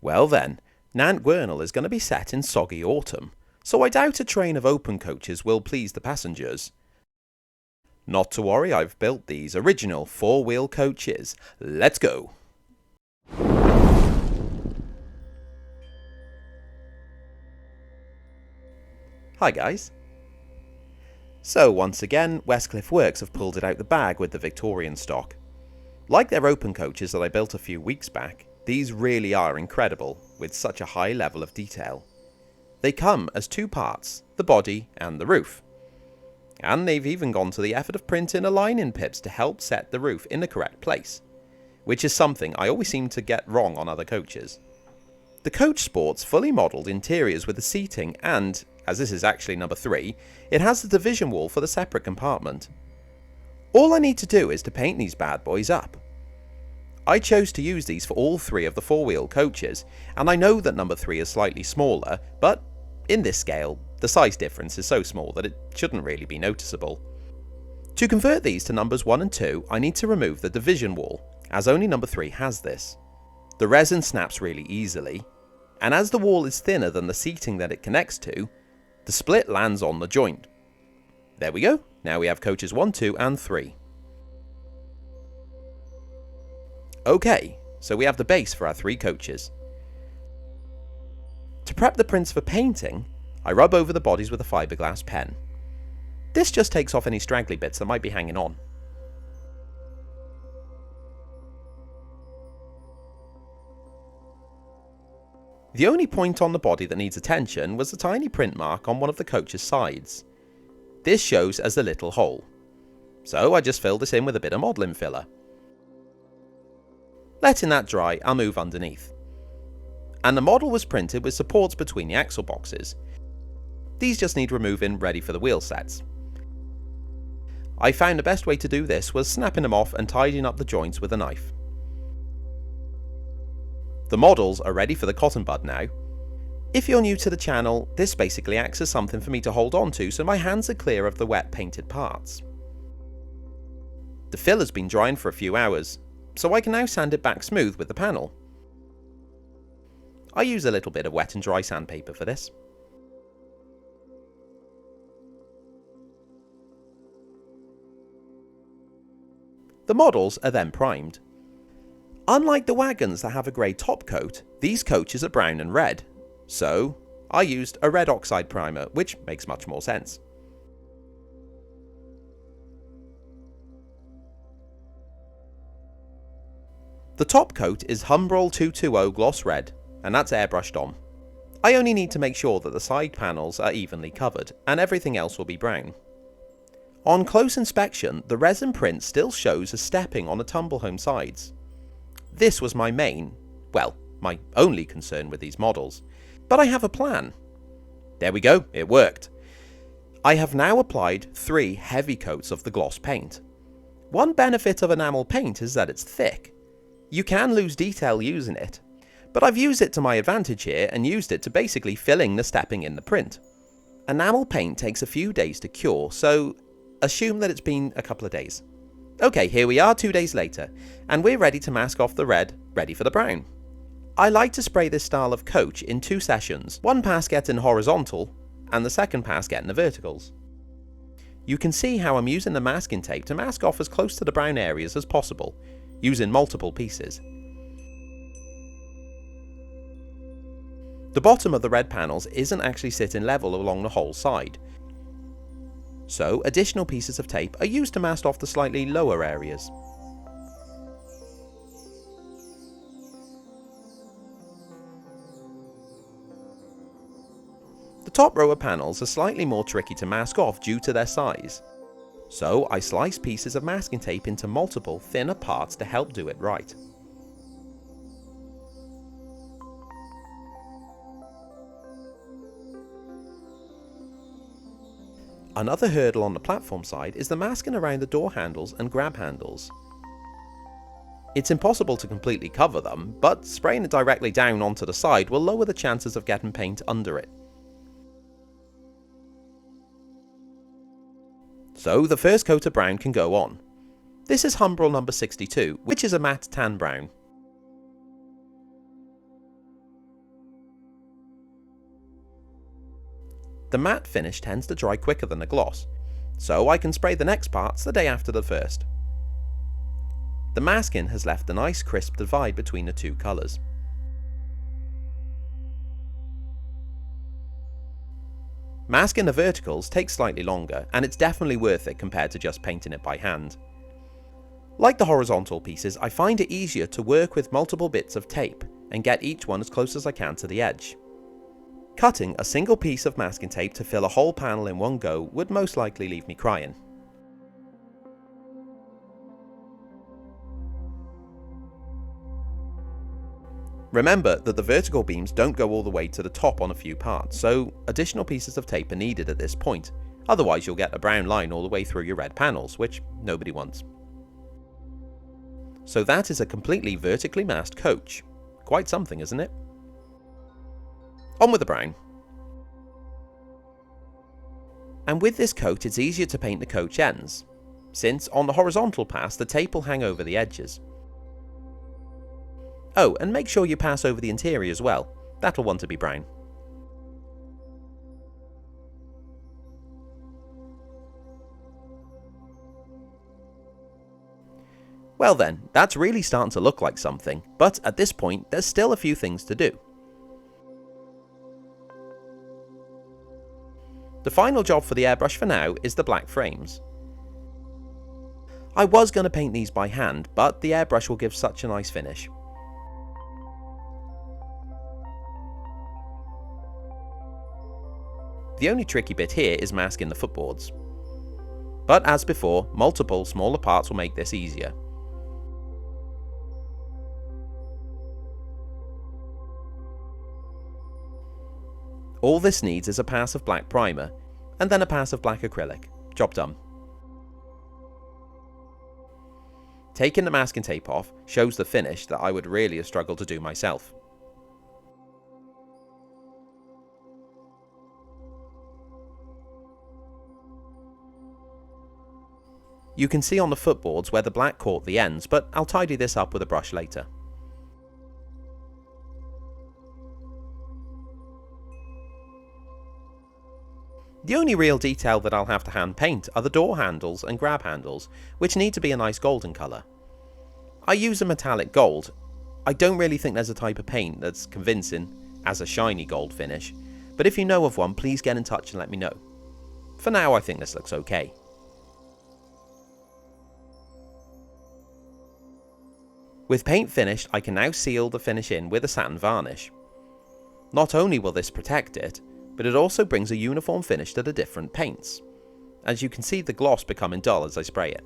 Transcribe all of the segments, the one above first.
Well then, Nant Gwernel is going to be set in soggy autumn, so I doubt a train of open coaches will please the passengers. Not to worry, I've built these original 4-wheel coaches. Let's go! Hi guys. So once again, Westcliff Works have pulled it out the bag with the Victorian stock. Like their open coaches that I built a few weeks back, these really are incredible with such a high level of detail. They come as 2 parts, the body and the roof. And they've even gone to the effort of printing aligning pips to help set the roof in the correct place, which is something I always seem to get wrong on other coaches. The coach sports fully modelled interiors with the seating and, as this is actually number 3, it has the division wall for the separate compartment. All I need to do is to paint these bad boys up. I chose to use these for all 3 of the 4-wheel coaches, and I know that number 3 is slightly smaller, but in this scale, the size difference is so small that it shouldn't really be noticeable. To convert these to numbers 1 and 2, I need to remove the division wall, as only number 3 has this. The resin snaps really easily, and as the wall is thinner than the seating that it connects to, the split lands on the joint. There we go, now we have coaches 1, 2 and 3. Okay, so we have the base for our 3 coaches. To prep the prints for painting, I rub over the bodies with a fiberglass pen. This just takes off any straggly bits that might be hanging on. The only point on the body that needs attention was the tiny print mark on one of the coach's sides. This shows as a little hole, so I just filled this in with a bit of modelling filler. Letting that dry, I'll move underneath. And the model was printed with supports between the axle boxes. These just need removing ready for the wheel sets. I found the best way to do this was snapping them off and tidying up the joints with a knife. The models are ready for the cotton bud now. If you're new to the channel, this basically acts as something for me to hold on to so my hands are clear of the wet painted parts. The fill has been drying for a few hours, so I can now sand it back smooth with the panel. I use a little bit of wet and dry sandpaper for this. The models are then primed. Unlike the wagons that have a grey top coat, these coaches are brown and red, so I used a red oxide primer, which makes much more sense. The top coat is Humbrol 220 Gloss Red, and that's airbrushed on. I only need to make sure that the side panels are evenly covered, and everything else will be brown. On close inspection, the resin print still shows a stepping on the tumblehome sides. This was my main, well, my only concern with these models, but I have a plan. There we go, it worked. I have now applied 3 heavy coats of the gloss paint. One benefit of enamel paint is that it's thick. You can lose detail using it, but I've used it to my advantage here and used it to basically filling the stepping in the print. Enamel paint takes a few days to cure, so assume that it's been a couple of days. Okay, here we are 2 days later, and we're ready to mask off the red, ready for the brown. I like to spray this style of coach in 2 sessions, one pass getting horizontal, and the second pass getting the verticals. You can see how I'm using the masking tape to mask off as close to the brown areas as possible, using multiple pieces. The bottom of the red panels isn't actually sitting level along the whole side, so additional pieces of tape are used to mask off the slightly lower areas. The top row of panels are slightly more tricky to mask off due to their size, so I slice pieces of masking tape into multiple thinner parts to help do it right. Another hurdle on the platform side is the masking around the door handles and grab handles. It's impossible to completely cover them, but spraying it directly down onto the side will lower the chances of getting paint under it. So the first coat of brown can go on. This is Humbrol number 62, which is a matte tan brown. the matte finish tends to dry quicker than the gloss, so I can spray the next parts the day after the first. The masking has left a nice crisp divide between the two colours. Masking the verticals takes slightly longer, and it's definitely worth it compared to just painting it by hand. Like the horizontal pieces, I find it easier to work with multiple bits of tape and get each one as close as I can to the edge. Cutting a single piece of masking tape to fill a whole panel in one go would most likely leave me crying. Remember that the vertical beams don't go all the way to the top on a few parts, so additional pieces of tape are needed at this point, otherwise you'll get a brown line all the way through your red panels, which nobody wants. So that is a completely vertically masked coach. Quite something, isn't it? On with the brown. And with this coat it's easier to paint the coach ends, since on the horizontal pass the tape will hang over the edges. Oh, and make sure you pass over the interior as well, that'll want to be brown. Well then, that's really starting to look like something, but at this point there's still a few things to do. The final job for the airbrush for now is the black frames. I was going to paint these by hand, but the airbrush will give such a nice finish. The only tricky bit here is masking the footboards. But as before, multiple smaller parts will make this easier. All this needs is a pass of black primer, and then a pass of black acrylic. Job done. Taking the masking tape off shows the finish that I would really have struggled to do myself. You can see on the footboards where the black caught the ends, but I'll tidy this up with a brush later. The only real detail that I'll have to hand paint are the door handles and grab handles, which need to be a nice golden colour. I use a metallic gold. I don't really think there's a type of paint that's convincing as a shiny gold finish, but if you know of one, please get in touch and let me know. For now I think this looks okay. With paint finished, I can now seal the finish in with a satin varnish. Not only will this protect it, but it also brings a uniform finish to the different paints. As you can see the gloss becoming dull as I spray it.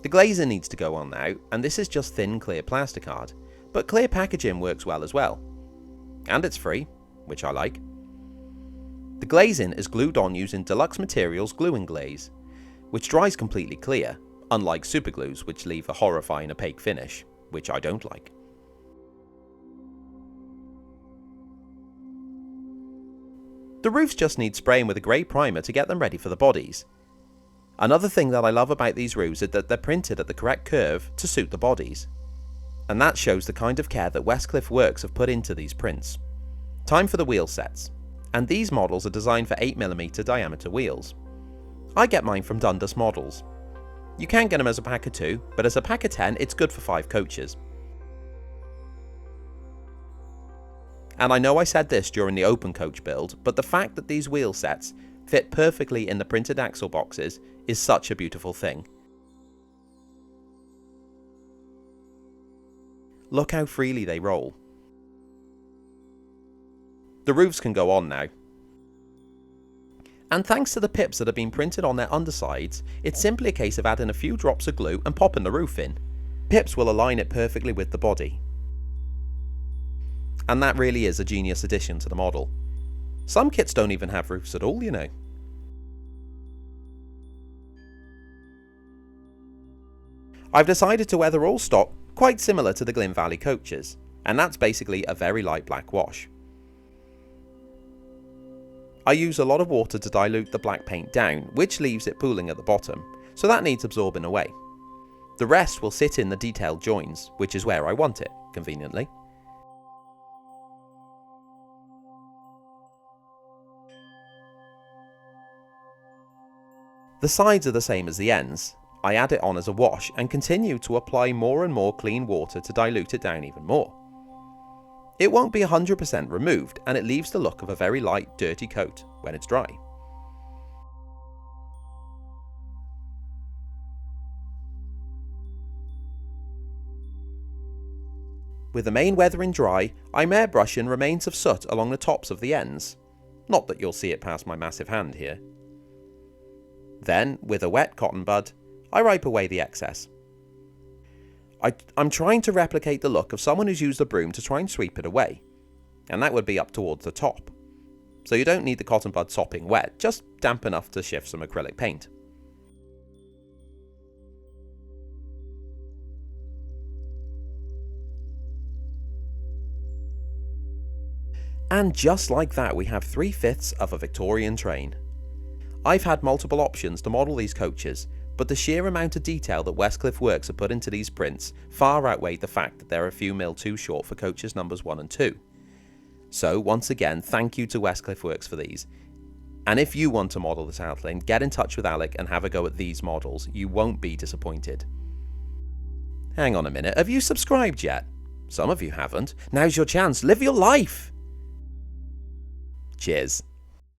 The glazing needs to go on now, and this is just thin clear plasticard, but clear packaging works well as well. And it's free, which I like. The glazing is glued on using Deluxe Materials gluing glaze, which dries completely clear, unlike superglues which leave a horrifying opaque finish, which I don't like. The roofs just need spraying with a grey primer to get them ready for the bodies. Another thing that I love about these roofs is that they're printed at the correct curve to suit the bodies. And that shows the kind of care that Westcliff Works have put into these prints. Time for the wheel sets, and these models are designed for 8mm diameter wheels. I get mine from Dundas Models. You can get them as a pack of 2, but as a pack of 10 it's good for 5 coaches. And I know I said this during the open coach build, but the fact that these wheel sets fit perfectly in the printed axle boxes is such a beautiful thing. Look how freely they roll. The roofs can go on now. And thanks to the pips that have been printed on their undersides, it's simply a case of adding a few drops of glue and popping the roof in. Pips will align it perfectly with the body. And that really is a genius addition to the model. Some kits don't even have roofs at all, you know. I've decided to weather all stock quite similar to the Glyn Valley coaches, and that's basically a very light black wash. I use a lot of water to dilute the black paint down, which leaves it pooling at the bottom, so that needs absorbing away. The rest will sit in the detailed joins, which is where I want it, conveniently. The sides are the same as the ends. I add it on as a wash and continue to apply more and more clean water to dilute it down even more. It won't be 100% removed, and it leaves the look of a very light, dirty coat when it's dry. With the main weathering dry, I'm airbrushing remains of soot along the tops of the ends. Not that you'll see it past my massive hand here. Then, with a wet cotton bud, I wipe away the excess. I'm trying to replicate the look of someone who's used a broom to try and sweep it away, and that would be up towards the top. So you don't need the cotton bud sopping wet, just damp enough to shift some acrylic paint. And just like that, we have 3/5 of a Victorian train. I've had multiple options to model these coaches, but the sheer amount of detail that Westcliff Works have put into these prints far outweighed the fact that they're a few mil too short for coaches numbers 1 and 2. So once again, thank you to Westcliff Works for these. And if you want to model the Talyllyn, get in touch with Alec and have a go at these models. You won't be disappointed. Hang on a minute, have you subscribed yet? Some of you haven't. Now's your chance, live your life! Cheers.